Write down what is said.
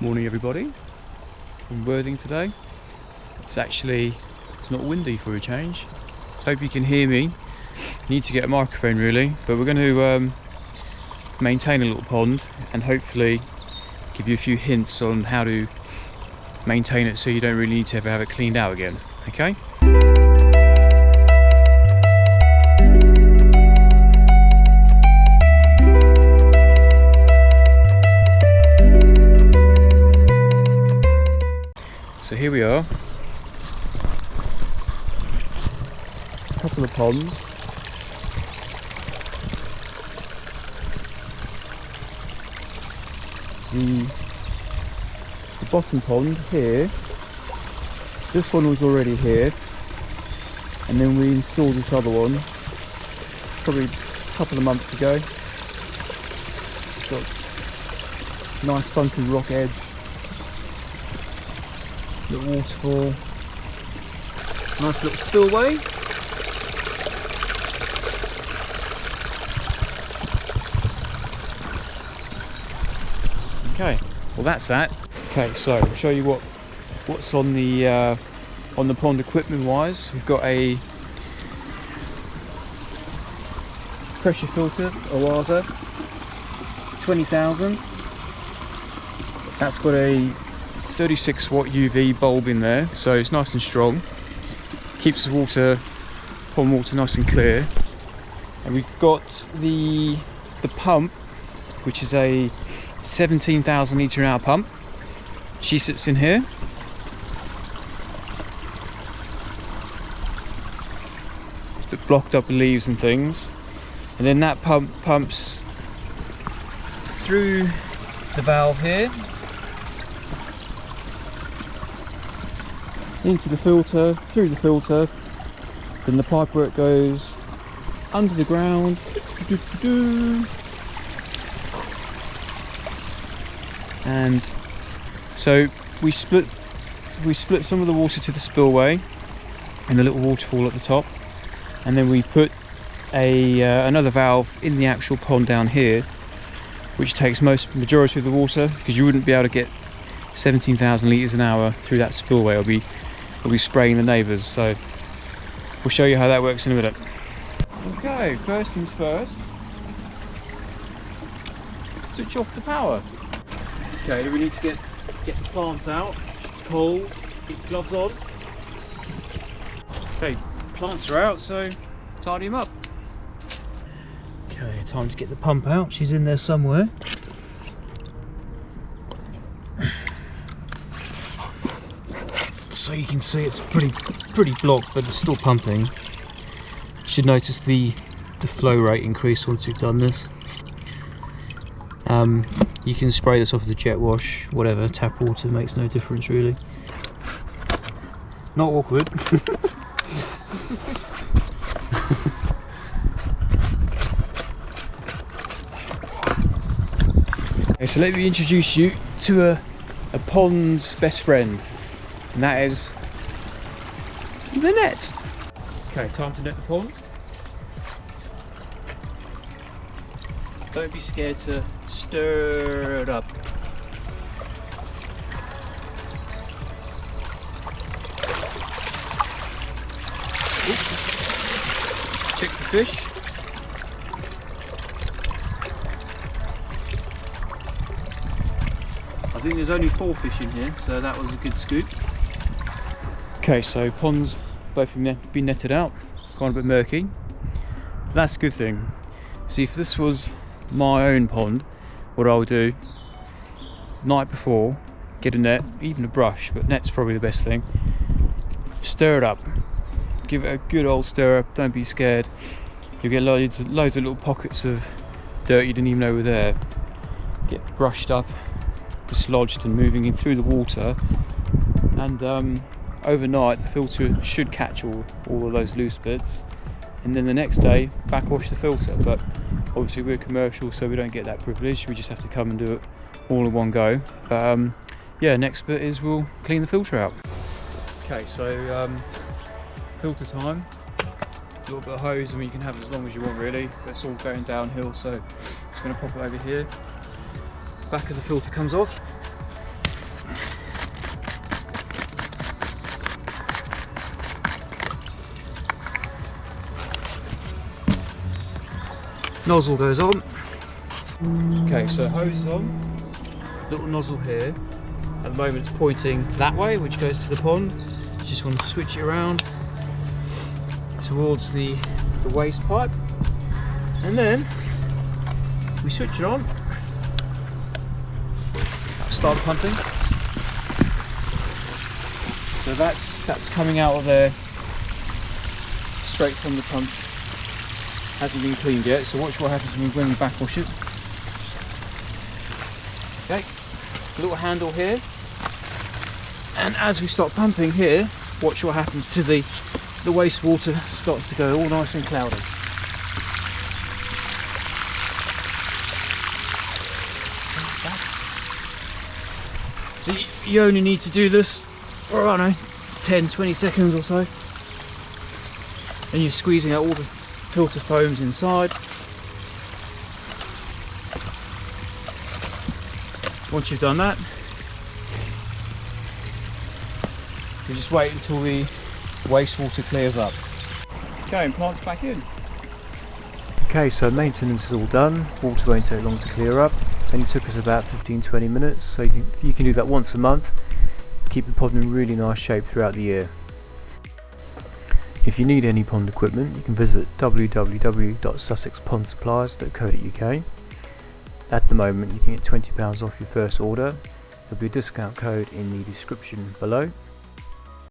Morning everybody, in Worthing today. It's not windy for a change. Hope you can hear me. Need to get a microphone really, but we're going to maintain a little pond and hopefully give you a few hints on how to maintain it so you don't really need to ever have it cleaned out again, okay? So here we are, a couple of ponds. The bottom pond here, this one was already here, and then we installed this other one probably a couple of months ago. It's got nice sunken rock edge. Little waterfall, nice little spillway. Okay, well that's that. Okay, so I'll show you what's on the pond equipment wise. We've got a pressure filter, Oase 20,000. That's got a 36 watt UV bulb in there, so it's nice and strong, keeps the pond water nice and clear. And we've got the pump, which is a 17,000 litre an hour pump. She sits in here. It's a bit blocked up with leaves and things, and then that pump pumps through the valve here into the filter, through the filter, then the pipe where it goes under the ground. And so we split some of the water to the spillway and the little waterfall at the top, and then we put another valve in the actual pond down here, which takes majority of the water, because you wouldn't be able to get 17,000 litres an hour through that spillway. We'll be spraying the neighbours, so we'll show you how that works in a minute. Okay, first things first, switch off the power. Okay, we need to get the plants out. It's cold, get gloves on. Okay, plants are out, so tidy them up. Okay, time to get the pump out. She's in there somewhere. So you can see it's pretty blocked, but it's still pumping. You should notice the flow rate increase once you've done this. You can spray this off with a jet wash, whatever, tap water, makes no difference really. Not awkward. Okay, so let me introduce you to a pond's best friend, and that is the net. Okay, time to net the pond. Don't be scared to stir it up. Oops. Check the fish. I think there's only 4 fish in here, so that was a good scoop. Okay, so ponds both been netted out. It's gone a bit murky. But that's a good thing. See, if this was my own pond, what I'll do night before, get a net, even a brush, but net's probably the best thing. Stir it up, give it a good old stir up. Don't be scared. You'll get loads of little pockets of dirt you didn't even know were there. Get brushed up, dislodged and moving in through the water, and overnight the filter should catch all of those loose bits, and then the next day backwash the filter. But obviously we're commercial, so we don't get that privilege. We just have to come and do it all in one go. But yeah, next bit is we'll clean the filter out. Okay, so filter time. A little bit of hose, I mean you can have it as long as you want really, but it's all going downhill, so I'm just going to pop it over here. Back of the filter comes off. Nozzle goes on. Okay, so hose is on. Little nozzle here. At the moment it's pointing that way, which goes to the pond. Just want to switch it around towards the waste pipe, and then we switch it on. Start the pumping. So that's coming out of there straight from the pump. Hasn't been cleaned yet, so watch what happens when we backwash it. Okay, little handle here, and as we start pumping here, watch what happens to the wastewater. Starts to go all nice and cloudy. So you only need to do this for, I don't know, 10-20 seconds or so, and you're squeezing out all the filter foams inside. Once you've done that, you just wait until the wastewater clears up. Okay, and plant's back in. Okay, so maintenance is all done. Water won't take long to clear up. Only took us about 15-20 minutes, so you can do that once a month. Keep the pond in really nice shape throughout the year. If you need any pond equipment, you can visit www.sussexpondsuppliers.co.uk. At the moment you can get £20 off your first order. There'll be a discount code in the description below.